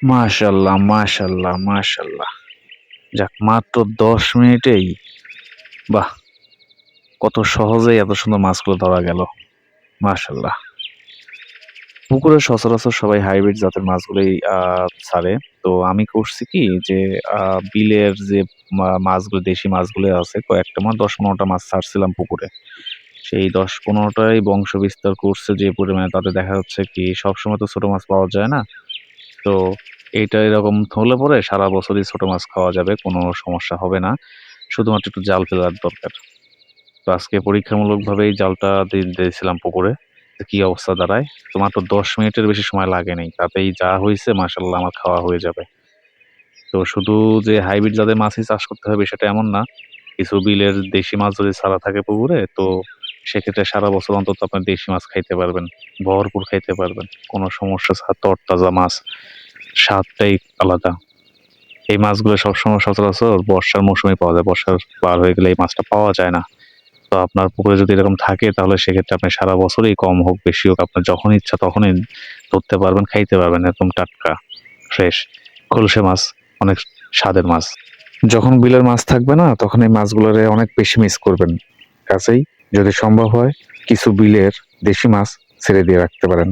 মাশাল্লাহ, মাশাল্লাহ, মাশাল্লাহ। যাক মাত্র ১০ মিনিটেই বাহ! কত সহজেই এত সুন্দর মাছগুলো ধরা গেল। মাশাল্লাহ। পুকুরে সচরাচর সবাই হাইব্রিড জাতের মাছগুলোই ছাড়ে। তো আমি করছি কি যে বিলের যে মাছগুলো দেশি মাছগুলো আছে কয়েকটা ১০-১৫ টা মাছ ছাড়ছিলাম পুকুরে। সেই ১০-১৫ টাই বংশ বিস্তার করছে যে পরিমাণে তাতে দেখা যাচ্ছে কি সবসময় তো ছোট মাছ পাওয়া যায় না। তো এইটা এরকম হলে পরে সারা বছরই ছোট মাছ খাওয়া যাবে, কোনো সমস্যা হবে না। শুধুমাত্র একটু জাল ফেলার দরকার। তো আজকে পরীক্ষামূলকভাবে এই জালটা দিয়েছিলাম পুকুরে। তো কি অবস্থা দাঁড়ায়? তো মাত্র ১০ মিনিটের বেশি সময় লাগে নাই। তাতেই যা হইছে মাশাআল্লাহ আমার খাওয়া হয়ে যাবে। তো শুধু যে হাইব্রিড জাতের মাছই চাষ করতে হবে সেটা এমন না। কিছু বিলের দেশি মাছ যদি ছাড়া থাকে পুকুরে তো সেক্ষেত্রে সারা বছর অন্তত আপনার দেশি মাছ খাইতে পারবেন। ভরপুর খাইতে পারবেন। কোনো সমস্যা ছাড়া তরতাজা মাছ। স্বাদটাই আলাদা। এই মাছগুলো সবসময় সচরাচর বর্ষার মৌসুমেই পাওয়া যায়। বর্ষার পার হয়ে গেলে এই মাছটা পাওয়া যায় না। তো আপনার পুকুরে যদি এরকম থাকে তাহলে সেক্ষেত্রে আপনি সারা বছরই কম হোক বেশি হোক আপনার যখন ইচ্ছা তখনই ধরতে পারবেন, খাইতে পারবেন একদম টাটকা, ফ্রেশ। খলসে মাছ অনেক স্বাদের মাছ। যখন বিলের মাছ থাকবে না তখন এই মাছগুলোরে অনেক বেশি মিস করবেন। কাজেই যদি সম্ভব হয় কিছু বিলের দেশি মাছ ছেড়ে দিয়ে রাখতে পারেন।